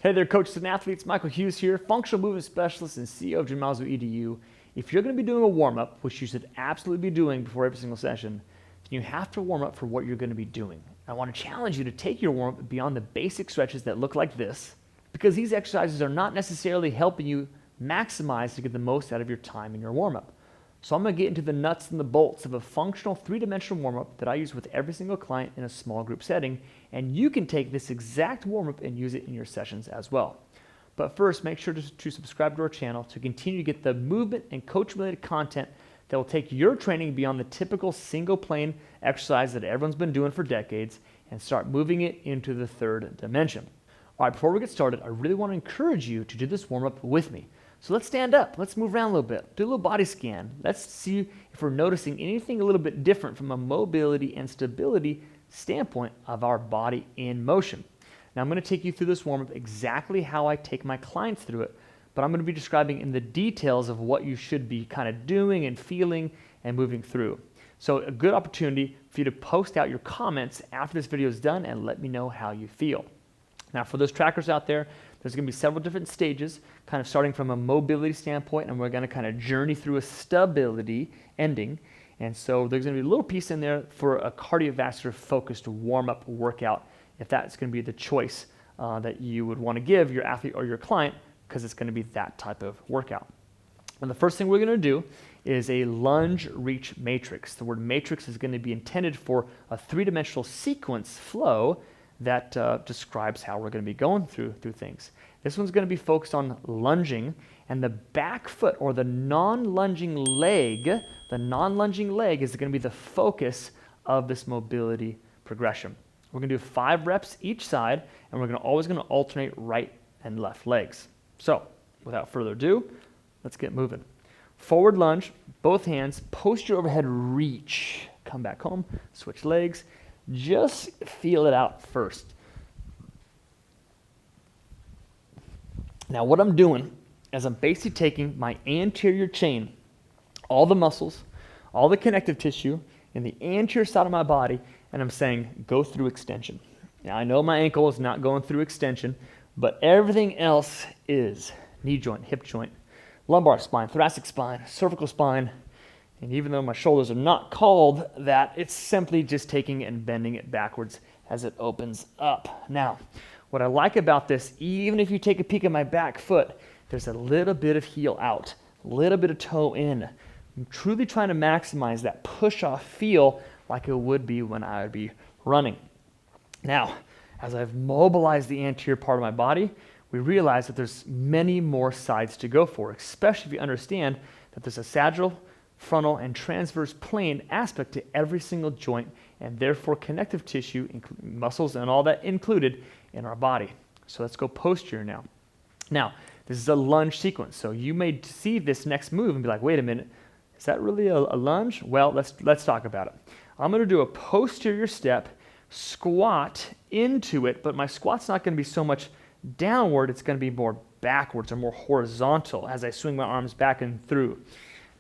Hey there, coaches and athletes. Michael Hughes here, functional movement specialist and CEO of Gymnazo EDU. If you're going to be doing a warm-up, which you should absolutely be doing before every single session, then you have to warm up for what you're going to be doing. I want to challenge you to take your warm-up beyond the basic stretches that look like this, because these exercises are not necessarily helping you maximize to get the most out of your time in your warm-up. So I'm going to get into the nuts and the bolts of a functional three-dimensional warm-up that I use with every single client in a small group setting, and you can take this exact warm-up and use it in your sessions as well. But first, make sure to subscribe to our channel to continue to get the movement and coach-related content that will take your training beyond the typical single-plane exercise that everyone's been doing for decades and start moving it into the third dimension. All right, before we get started, I really want to encourage you to do this warm-up with me. So let's stand up, let's move around a little bit, do a little body scan. Let's see if we're noticing anything a little bit different from a mobility and stability standpoint of our body in motion. Now I'm going to take you through this warm-up exactly how I take my clients through it, but I'm going to be describing in the details of what you should be kind of doing and feeling and moving through. So a good opportunity for you to post out your comments after this video is done and let me know how you feel. Now for those trackers out there, there's going to be several different stages, kind of starting from a mobility standpoint, and we're going to kind of journey through a stability ending. And so there's going to be a little piece in there for a cardiovascular focused warm-up workout, if that's going to be the choice that you would want to give your athlete or your client, because it's going to be that type of workout. And the first thing we're going to do is a lunge reach matrix. The word matrix is going to be intended for a three-dimensional sequence flow that describes how we're going to be going through things. This one's going to be focused on lunging, and the back foot or the non-lunging leg is going to be the focus of this mobility progression. We're going to do 5 reps each side, and we're always going to alternate right and left legs. So without further ado, let's get moving. Forward lunge, both hands, posterior overhead reach. Come back home, switch legs. Just feel it out first. Now what I'm doing is I'm basically taking my anterior chain, all the muscles, all the connective tissue in the anterior side of my body, and I'm saying go through extension. Now I know my ankle is not going through extension, but everything else is. Knee joint, hip joint, lumbar spine, thoracic spine, cervical spine. And even though my shoulders are not called that, it's simply just taking it and bending it backwards as it opens up. Now, what I like about this, even if you take a peek at my back foot, there's a little bit of heel out, a little bit of toe in. I'm truly trying to maximize that push-off feel like it would be when I would be running. Now, as I've mobilized the anterior part of my body, we realize that there's many more sides to go for, especially if you understand that there's a sagittal, frontal, and transverse plane aspect to every single joint, and therefore connective tissue, muscles, and all that included in our body. So let's go posterior now. Now, this is a lunge sequence, so you may see this next move and be like, wait a minute, is that really a lunge? Well, let's talk about it. I'm going to do a posterior step, squat into it, but my squat's not going to be so much downward, it's going to be more backwards or more horizontal as I swing my arms back and through.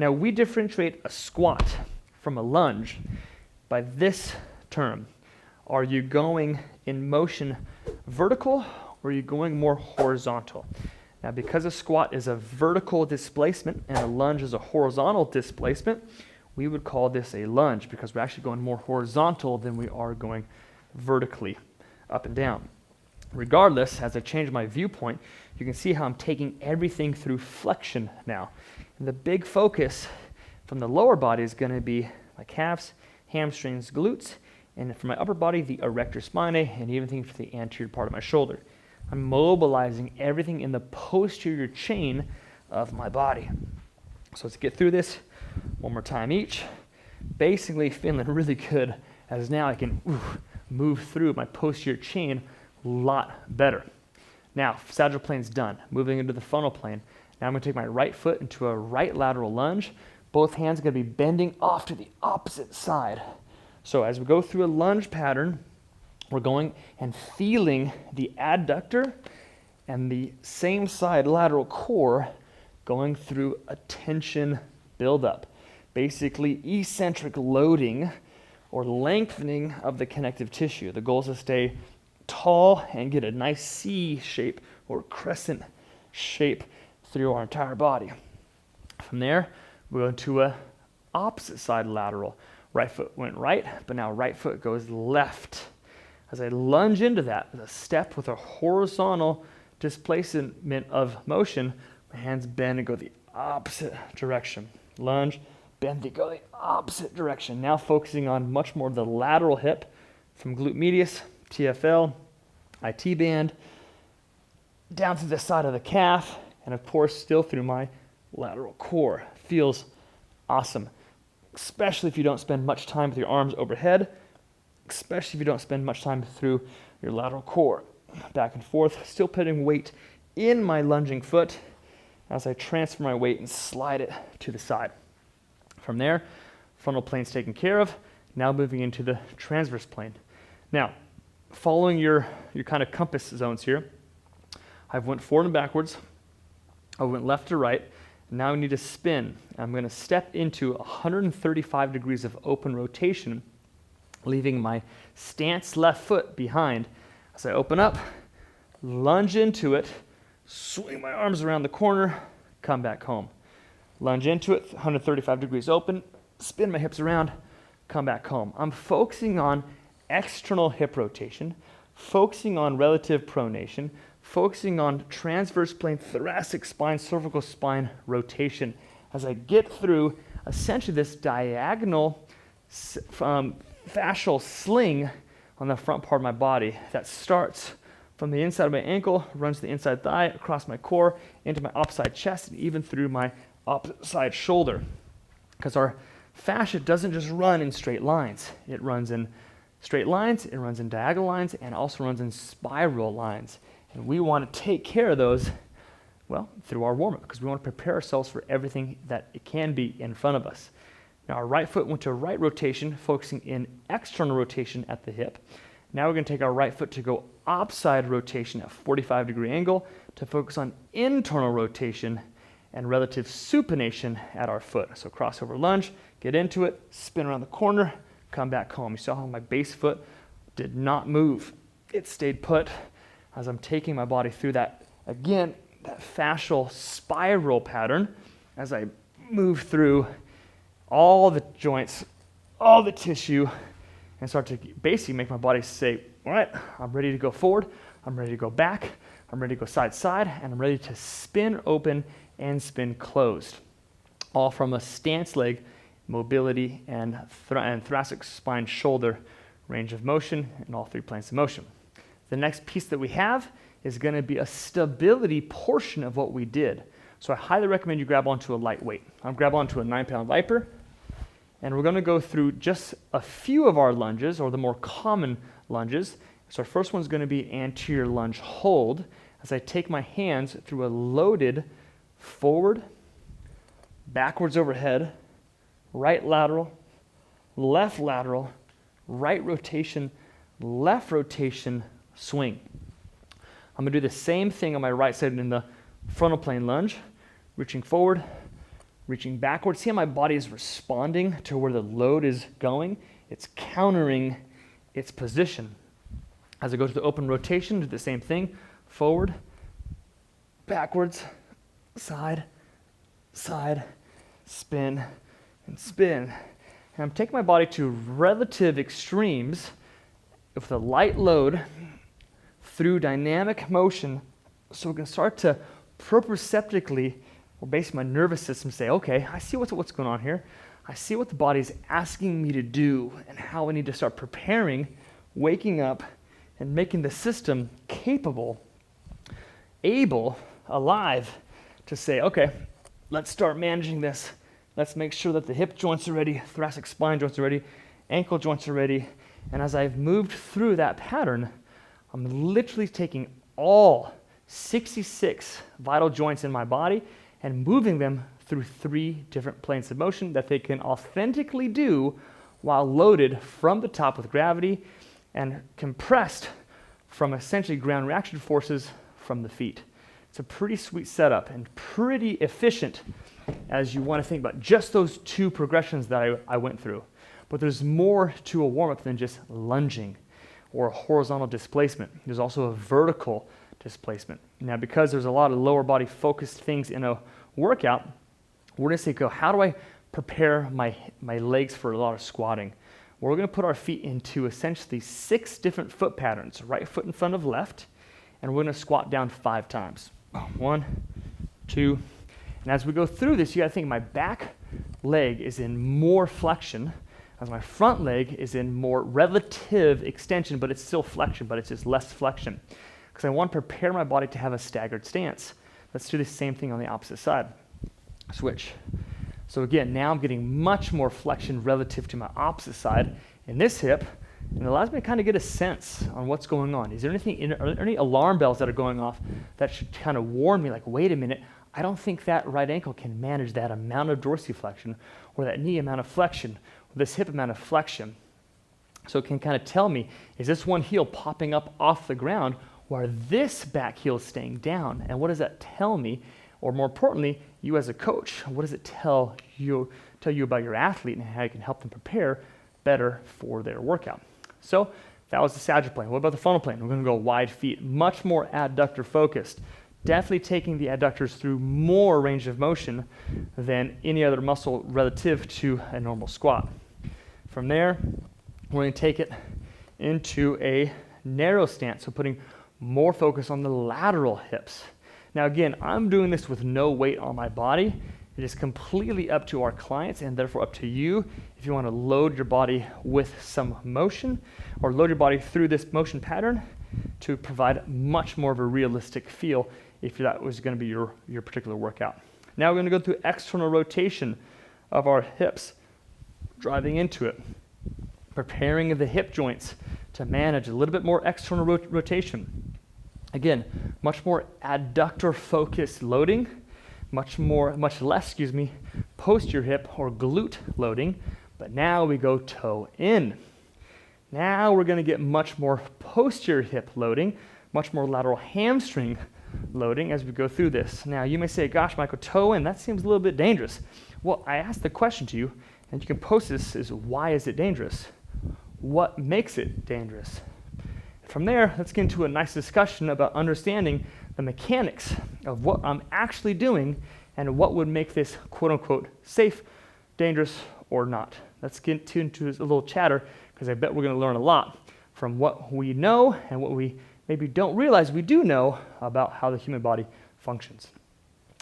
Now, we differentiate a squat from a lunge by this term. Are you going in motion vertical, or are you going more horizontal? Now, because a squat is a vertical displacement and a lunge is a horizontal displacement, we would call this a lunge because we're actually going more horizontal than we are going vertically up and down. Regardless, as I change my viewpoint, you can see how I'm taking everything through flexion now. And the big focus from the lower body is going to be my calves, hamstrings, glutes, and for my upper body, the erector spinae, and even things for the anterior part of my shoulder. I'm mobilizing everything in the posterior chain of my body. So let's get through this one more time each. Basically feeling really good as now I can move through my posterior chain a lot better. Now, sagittal plane's done. Moving into the frontal plane. Now I'm going to take my right foot into a right lateral lunge. Both hands are going to be bending off to the opposite side. So as we go through a lunge pattern, we're going and feeling the adductor and the same side lateral core going through a tension buildup. Basically eccentric loading or lengthening of the connective tissue. The goal is to stay tall and get a nice C shape or crescent shape through our entire body. From there, we go into a opposite side lateral. Right foot went right, but now right foot goes left. As I lunge into that with a step with a horizontal displacement of motion, my hands bend and go the opposite direction. Lunge, bend, they go the opposite direction. Now focusing on much more of the lateral hip from glute medius, TFL, IT band, down through the side of the calf, and of course still through my lateral core. Feels awesome, especially if you don't spend much time with your arms overhead, especially if you don't spend much time through your lateral core. Back and forth, still putting weight in my lunging foot as I transfer my weight and slide it to the side. From there, frontal plane's taken care of. Now moving into the transverse plane. Now, following your kind of compass zones here, I went forward and backwards. I went left to right. Now I need to spin. I'm going to step into 135 degrees of open rotation, leaving my stance left foot behind. As I open up, lunge into it, swing my arms around the corner, come back home. Lunge into it, 135 degrees open, spin my hips around, come back home. I'm focusing on external hip rotation, focusing on relative pronation, focusing on transverse plane, thoracic spine, cervical spine rotation as I get through essentially this diagonal fascial sling on the front part of my body that starts from the inside of my ankle, runs to the inside thigh, across my core, into my opposite chest, and even through my opposite side shoulder. Because our fascia doesn't just run in straight lines. It runs in straight lines, it runs in diagonal lines, and also runs in spiral lines. And we want to take care of those, well, through our warm-up, because we want to prepare ourselves for everything that it can be in front of us. Now our right foot went to right rotation, focusing in external rotation at the hip. Now we're going to take our right foot to go opposite rotation at 45-degree angle to focus on internal rotation and relative supination at our foot. So crossover lunge, get into it, spin around the corner, come back home. You saw how my base foot did not move. It stayed put as I'm taking my body through that, again, that fascial spiral pattern as I move through all the joints, all the tissue, and start to basically make my body say, all right, I'm ready to go forward, I'm ready to go back, I'm ready to go side to side, and I'm ready to spin open and spin closed. All from a stance leg, mobility, and thoracic spine shoulder range of motion in all three planes of motion. The next piece that we have is going to be a stability portion of what we did. So I highly recommend you grab onto a light weight. I'll grab onto a 9-pound Viper, and we're going to go through just a few of our lunges, or the more common lunges. So our first one's going to be anterior lunge hold, as I take my hands through a loaded forward, backwards overhead, right lateral, right rotation, left rotation, swing. I'm going to do the same thing on my right side in the frontal plane lunge, reaching forward, reaching backwards. See how my body is responding to where the load is going? It's countering its position. As I go to the open rotation, do the same thing. Forward, backwards, side, spin, and spin. And I'm taking my body to relative extremes with a light load through dynamic motion, so we can start to proprioceptically, or basically my nervous system, say, okay, I see what's going on here. I see what the body's asking me to do and how I need to start preparing, waking up, and making the system capable, able, alive to say, okay, let's start managing this. Let's make sure that the hip joints are ready, thoracic spine joints are ready, ankle joints are ready. And as I've moved through that pattern, I'm literally taking all 66 vital joints in my body and moving them through 3 different planes of motion that they can authentically do while loaded from the top with gravity and compressed from essentially ground reaction forces from the feet. It's a pretty sweet setup and pretty efficient as you want to think about just those 2 progressions that I went through. But there's more to a warm-up than just lunging or a horizontal displacement. There's also a vertical displacement. Now, because there's a lot of lower body focused things in a workout, we're going to say, how do I prepare my legs for a lot of squatting? We're going to put our feet into essentially 6 different foot patterns, right foot in front of left, and we're going to squat down 5 times. 1, 2, and as we go through this, you got to think my back leg is in more flexion, as my front leg is in more relative extension, but it's still flexion, but it's just less flexion. Because I want to prepare my body to have a staggered stance. Let's do the same thing on the opposite side. Switch. So again, now I'm getting much more flexion relative to my opposite side in this hip, and it allows me to kind of get a sense on what's going on. Are there any alarm bells that are going off that should kind of warn me, like, wait a minute, I don't think that right ankle can manage that amount of dorsiflexion, or that knee amount of flexion, or this hip amount of flexion. So it can kind of tell me, is this one heel popping up off the ground, or this back heel is staying down? And what does that tell me? Or more importantly, you as a coach, what does it tell you about your athlete and how you can help them prepare better for their workout? So that was the sagittal plane. What about the frontal plane? We're going to go wide feet, much more adductor focused. Definitely taking the adductors through more range of motion than any other muscle relative to a normal squat. From there, we're going to take it into a narrow stance, so putting more focus on the lateral hips. Now again, I'm doing this with no weight on my body. It is completely up to our clients and therefore up to you if you want to load your body with some motion or load your body through this motion pattern to provide much more of a realistic feel if that was going to be your particular workout. Now we're going to go through external rotation of our hips, driving into it, preparing the hip joints to manage a little bit more external rotation. Again, much more adductor focused loading, much less, posterior hip or glute loading, but now we go toe in. Now we're going to get much more posterior hip loading, much more lateral hamstring loading as we go through this. Now you may say, gosh, Michael, toe in, that seems a little bit dangerous. Well, I asked the question to you, and you can post this as, why is it dangerous? What makes it dangerous? From there, let's get into a nice discussion about understanding the mechanics of what I'm actually doing and what would make this quote-unquote safe, dangerous, or not. Let's get into a little chatter, because I bet we're going to learn a lot from what we know and what we maybe don't realize we do know about how the human body functions.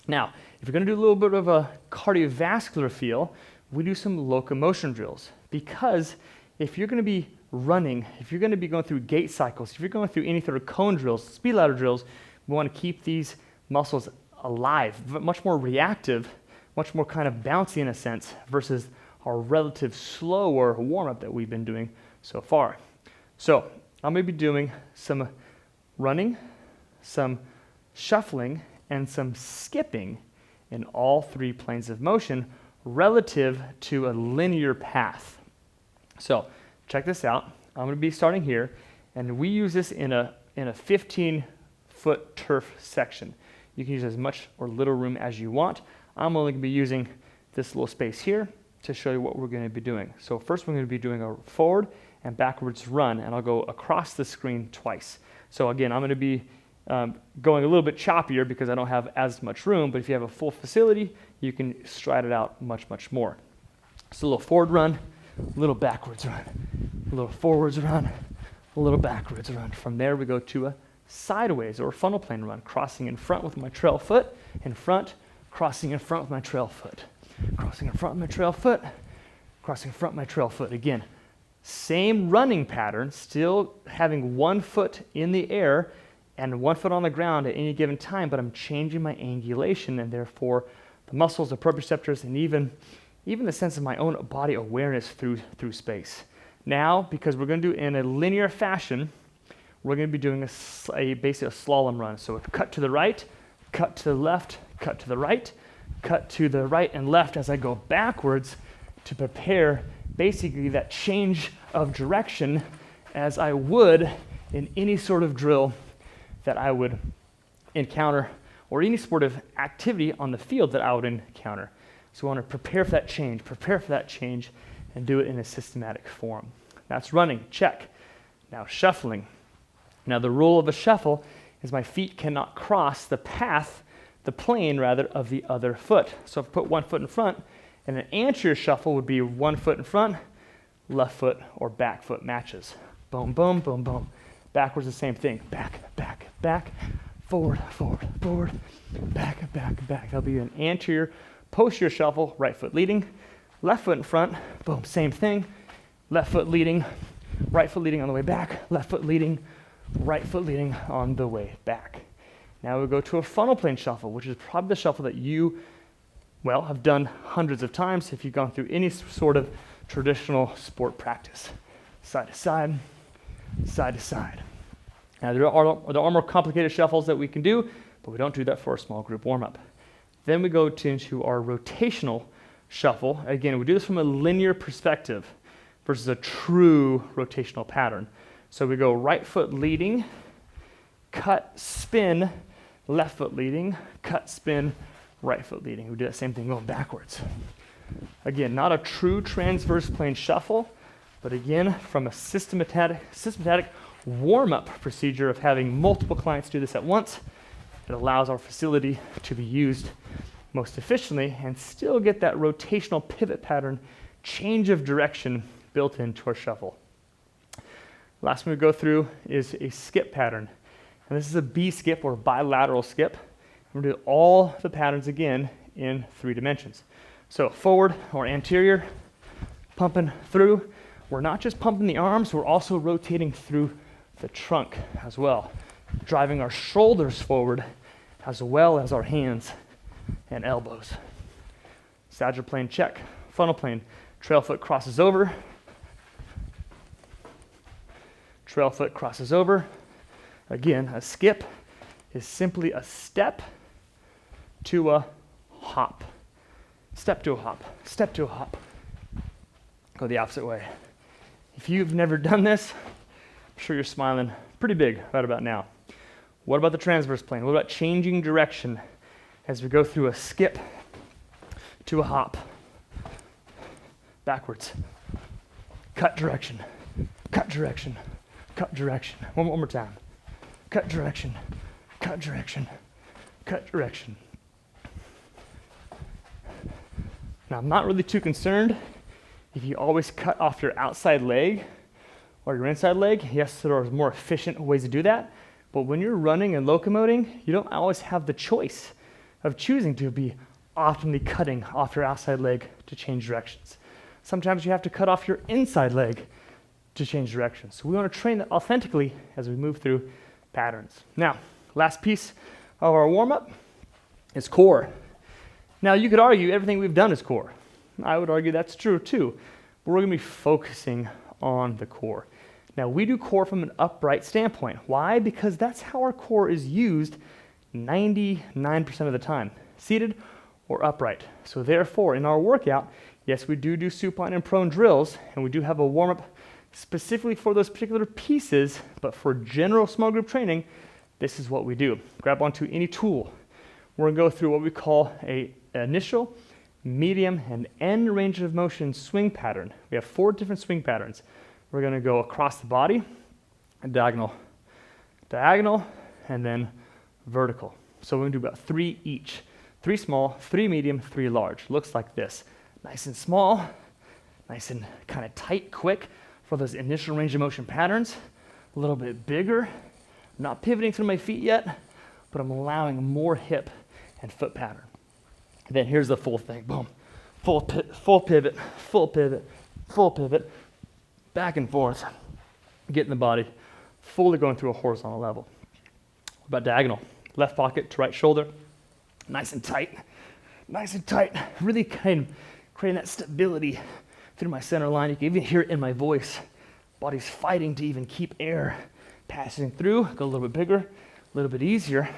Now, if you're going to do a little bit of a cardiovascular feel, we do some locomotion drills, because if you're going to be running, if you're going to be going through gait cycles, if you're going through any sort of cone drills, speed ladder drills, we want to keep these muscles alive, much more reactive, much more kind of bouncy in a sense, versus our relative slower warm-up that we've been doing so far. So I'm going to be doing some running, some shuffling, and some skipping in all 3 planes of motion relative to a linear path. So check this out. I'm going to be starting here, and we use this in a 15-foot turf section. You can use as much or little room as you want. I'm only going to be using this little space here to show you what we're going to be doing. So first we're going to be doing a forward and backwards run, and I'll go across the screen twice. So again, I'm going to be going a little bit choppier because I don't have as much room, but if you have a full facility, you can stride it out much, much more. So a little forward run, a little backwards run, a little forwards run, a little backwards run. From there, we go to a sideways or frontal plane run, crossing in front with my trail foot, in front, crossing in front with my trail foot, crossing in front with my trail foot, crossing in front with my trail foot. Again, same running pattern, still having 1 foot in the air and 1 foot on the ground at any given time, but I'm changing my angulation, and therefore the muscles, the proprioceptors, and even the sense of my own body awareness through space. Now, because we're going to do it in a linear fashion, we're going to be doing basically a slalom run. So a cut to the right, cut to the left, cut to the right, cut to the right and left as I go backwards to prepare basically that change of direction as I would in any sort of drill that I would encounter, or any sportive activity on the field that I would encounter. So I want to prepare for that change, and do it in a systematic form. That's running, check. Now shuffling. Now the rule of a shuffle is my feet cannot cross the path, the plane rather, of the other foot. So if I put one foot in front, and an anterior shuffle would be one foot in front, left foot or back foot matches. Boom, boom, boom, boom. Backwards, the same thing. Back, back, back, forward, forward, forward, back, back, back. That'll be an anterior, posterior shuffle, right foot leading, left foot in front, boom, same thing. Left foot leading, right foot leading on the way back, left foot leading, right foot leading on the way back. Now we'll go to a frontal plane shuffle, which is probably the shuffle that you, well, have done hundreds of times if you've gone through any sort of traditional sport practice. Side to side, side to side. Now there are more complicated shuffles that we can do, but we don't do that for a small group warm-up. Then we go into our rotational shuffle. Again, we do this from a linear perspective versus a true rotational pattern. So we go right foot leading, cut, spin, left foot leading, cut, spin, right foot leading. We do that same thing going backwards. Again, not a true transverse plane shuffle, but again, from a systematic warm-up procedure of having multiple clients do this at once, it allows our facility to be used most efficiently and still get that rotational pivot pattern, change of direction built into our shuffle. Last one we go through is a skip pattern. And this is a B skip or bilateral skip. We're going to do all the patterns again in 3 dimensions. So forward or anterior, pumping through. We're not just pumping the arms, we're also rotating through the trunk as well, driving our shoulders forward as well as our hands and elbows. Sagittal plane check, frontal plane, trail foot crosses over, trail foot crosses over. Again, a skip is simply a step to a hop. Step to a hop, step to a hop. Go the opposite way. If you've never done this, I'm sure you're smiling pretty big right about now. What about the transverse plane? What about changing direction as we go through a skip to a hop? Backwards. Cut direction, cut direction, cut direction. One more time. Cut direction, cut direction, cut direction. Now, I'm not really too concerned if you always cut off your outside leg or your inside leg. Yes, there are more efficient ways to do that. But when you're running and locomoting, you don't always have the choice of choosing to be optimally cutting off your outside leg to change directions. Sometimes you have to cut off your inside leg to change directions. So we want to train that authentically as we move through patterns. Now, last piece of our warm-up is core. Now, you could argue everything we've done is core. I would argue that's true too, but we're going to be focusing on the core. Now, we do core from an upright standpoint. Why? Because that's how our core is used 99% of the time, seated or upright. So therefore, in our workout, yes, we do supine and prone drills, and we do have a warm-up specifically for those particular pieces, but for general small group training, this is what we do. Grab onto any tool. We're going to go through what we call an initial, medium, and end range of motion swing pattern. We have 4 different swing patterns. We're going to go across the body, and diagonal, and then vertical. So we're going to do about 3 each. 3 small, 3 medium, 3 large. Looks like this. Nice and small, nice and kind of tight, quick for those initial range of motion patterns. A little bit bigger. I'm not pivoting through my feet yet, but I'm allowing more hip and foot pattern. And then here's the full thing. Boom. Full pivot, full pivot, full pivot, back and forth. Getting the body fully going through a horizontal level. What about diagonal? Left pocket to right shoulder. Nice and tight. Nice and tight. Really kind of creating that stability through my center line. You can even hear it in my voice. Body's fighting to even keep air passing through. Go a little bit bigger, a little bit easier.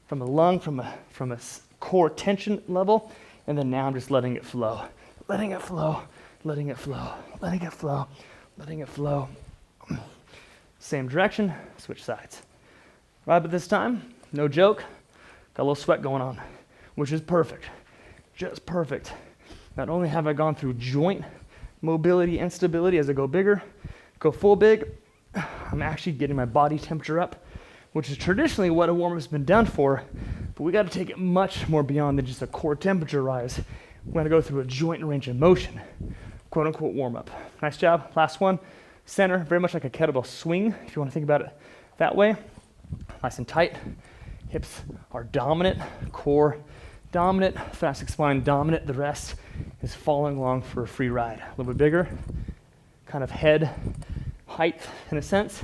From a lung, from a core tension level, and then now I'm just letting it flow. Letting it flow, letting it flow, letting it flow, letting it flow. Same direction, switch sides. Right, but this time, no joke, got a little sweat going on, which is perfect, just perfect. Not only have I gone through joint mobility and stability as I go bigger, go full big, I'm actually getting my body temperature up, which is traditionally what a warm-up's been done for, but we got to take it much more beyond than just a core temperature rise. We're going to go through a joint and range of motion, quote-unquote warm-up. Nice job. Last one. Center, very much like a kettlebell swing, if you want to think about it that way. Nice and tight. Hips are dominant, core dominant, thoracic spine dominant. The rest is following along for a free ride. A little bit bigger, kind of head height in a sense.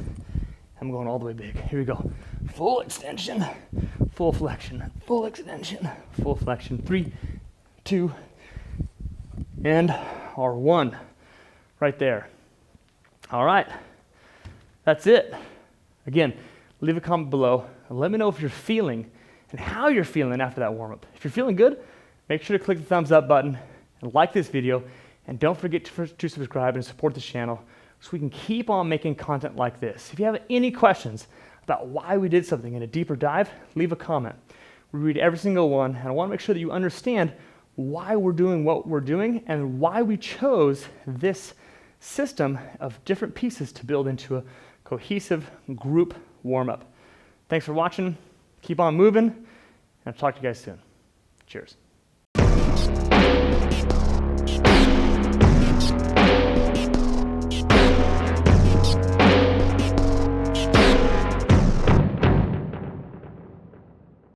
I'm going all the way big. Here we go. Full extension, full flexion, full extension, full flexion. 3, 2, and our 1 right there. All right, that's it. Again, leave a comment below and let me know if you're feeling and how you're feeling after that warm-up. If you're feeling good, make sure to click the thumbs up button and like this video, and don't forget to subscribe and support this channel so we can keep on making content like this. If you have any questions about why we did something in a deeper dive, leave a comment. We read every single one, and I want to make sure that you understand why we're doing what we're doing and why we chose this system of different pieces to build into a cohesive group warm-up. Thanks for watching. Keep on moving, and I'll talk to you guys soon. Cheers.